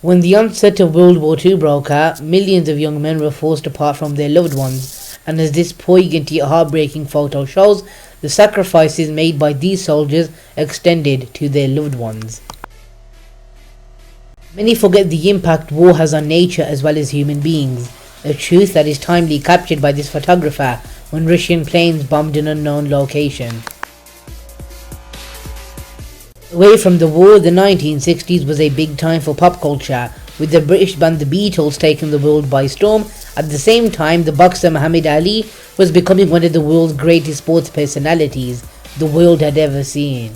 When the onset of World War II broke out, millions of young men were forced apart from their loved ones, and as this poignant yet heartbreaking photo shows, the sacrifices made by these soldiers extended to their loved ones. Many forget the impact war has on nature as well as human beings, a truth that is timely captured by this photographer when Russian planes bombed an unknown location. Away from the war, the 1960s was a big time for pop culture, with the British band The Beatles taking the world by storm. At the same time, the boxer Muhammad Ali was becoming one of the world's greatest sports personalities the world had ever seen.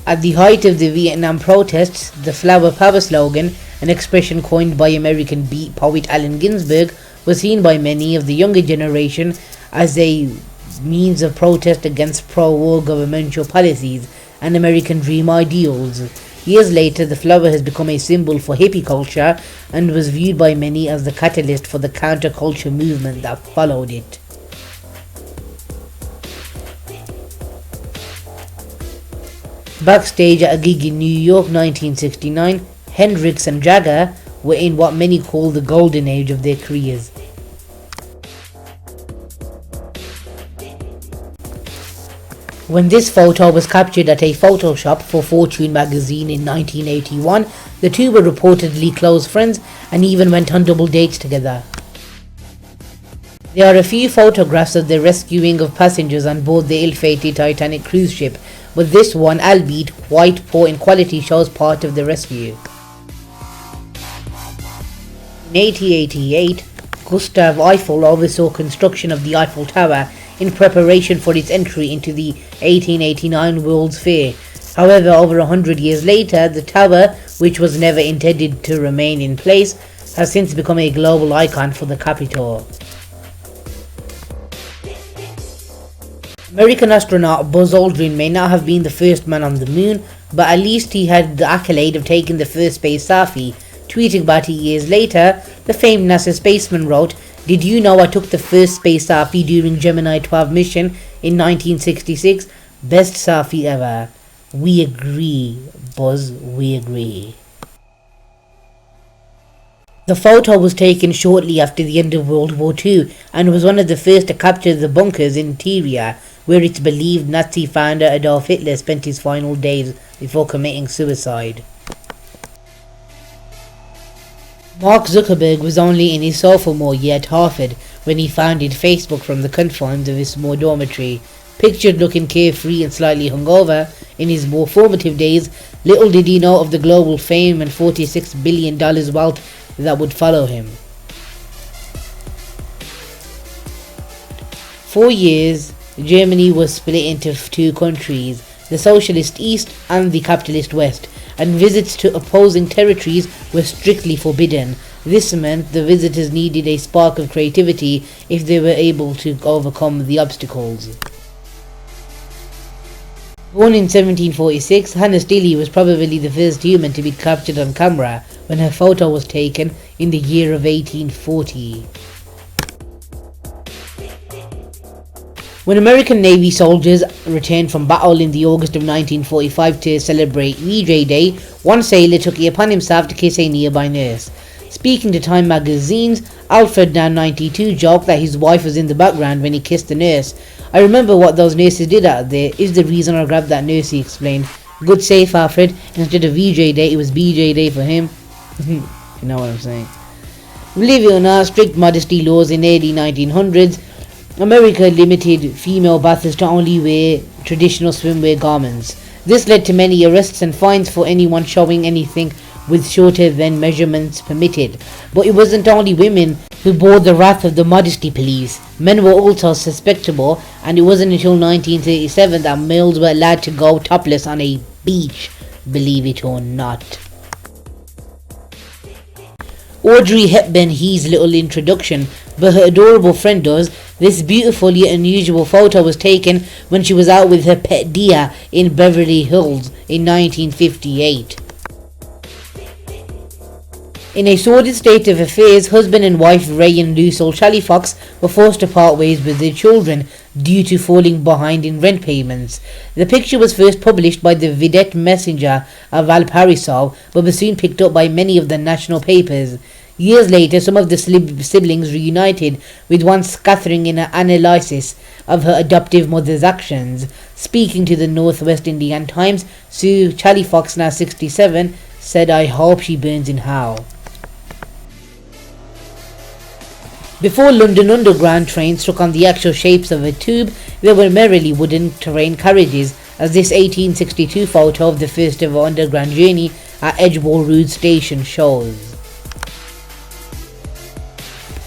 At the height of the Vietnam protests, the Flower Power slogan, an expression coined by American beat poet Allen Ginsberg, was seen by many of the younger generation as a means of protest against pro-war governmental policies and American dream ideals. Years later, the flower has become a symbol for hippie culture and was viewed by many as the catalyst for the counterculture movement that followed it. Backstage at a gig in New York 1969, Hendrix and Jagger were in what many call the golden age of their careers. When this photo was captured at a photo shop for Fortune magazine in 1981, the two were reportedly close friends and even went on double dates together. There are a few photographs of the rescuing of passengers on board the ill-fated Titanic cruise ship, but this one, albeit quite poor in quality, shows part of the rescue. In 1888, Gustav Eiffel oversaw construction of the Eiffel Tower in preparation for its entry into the 1889 World's Fair. However, over 100 years later, the tower, which was never intended to remain in place, has since become a global icon for the capital. American astronaut Buzz Aldrin may not have been the first man on the moon, but at least he had the accolade of taking the first space selfie. Tweeting about it years later, the famed NASA spaceman wrote, "Did you know I took the first space selfie during Gemini 12 mission in 1966? Best selfie ever." We agree, Buzz, we agree. The photo was taken shortly after the end of World War II and was one of the first to capture the bunker's interior, where it's believed Nazi founder Adolf Hitler spent his final days before committing suicide. Mark Zuckerberg was only in his sophomore year at Harvard when he founded Facebook from the confines of his small dormitory. Pictured looking carefree and slightly hungover in his more formative days, little did he know of the global fame and $46 billion wealth that would follow him. For years, Germany was split into two countries, the socialist East and the capitalist West, and visits to opposing territories were strictly forbidden. This meant the visitors needed a spark of creativity if they were able to overcome the obstacles. Born in 1746, Hannah Stilley was probably the first human to be captured on camera when her photo was taken in the year of 1840. When American Navy soldiers returned from battle in the August of 1945 to celebrate VJ Day, one sailor took it upon himself to kiss a nearby nurse. Speaking to Time magazine's Alfred, now 92, joked that his wife was in the background when he kissed the nurse. "I remember what those nurses did out there, is the reason I grabbed that nurse," he explained. "Good save, Alfred. Instead of VJ Day, it was BJ Day for him." You know what I'm saying. Believe it or not, strict modesty laws in early 1900s, America limited female bathers to only wear traditional swimwear garments. This led to many arrests and fines for anyone showing anything with shorter than measurements permitted. But it wasn't only women who bore the wrath of the modesty police. Men were also suspectable, and it wasn't until 1937 that males were allowed to go topless on a beach, believe it or not. Audrey Hepburn heeds little introduction, but her adorable friend does. This beautiful yet unusual photo was taken when she was out with her pet deer in Beverly Hills in 1958. In a sordid state of affairs, husband and wife Ray and Lucille Fox were forced to part ways with their children. due to falling behind in rent payments. The picture was first published by the Vidette Messenger of Valparaiso, but was soon picked up by many of the national papers. Years later, some of the siblings reunited, with one scattering in an analysis of her adoptive mother's actions. Speaking to the Northwest Indian Times, Sue Chalifox, now 67, said, "I hope she burns in hell." Before London Underground trains took on the actual shapes of a tube, there were merely wooden terrain carriages, as this 1862 photo of the first ever underground journey at Edgware Road Station shows.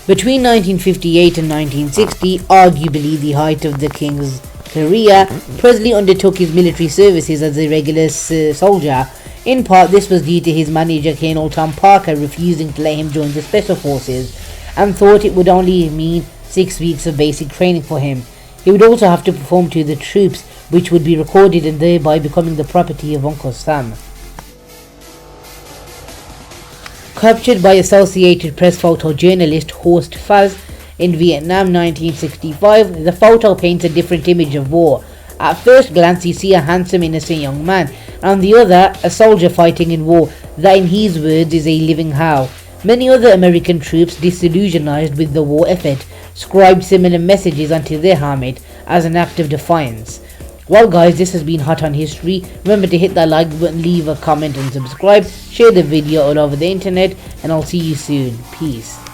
Between 1958 and 1960, arguably the height of the King's career, Presley undertook his military services as a regular soldier. In part, this was due to his manager Colonel Tom Parker refusing to let him join the Special Forces, and thought it would only mean 6 weeks of basic training for him. He would also have to perform to the troops, which would be recorded and thereby becoming the property of Uncle Sam. Captured by Associated Press photojournalist Horst Faz in Vietnam 1965, the photo paints a different image of war. At first glance you see a handsome innocent young man, and on the other a soldier fighting in war that in his words is a living hell. Many other American troops, disillusionized with the war effort, scribed similar messages onto their helmet as an act of defiance. Well guys, this has been Hot on History. Remember to hit that like button, leave a comment and subscribe. Share the video all over the internet, and I'll see you soon. Peace.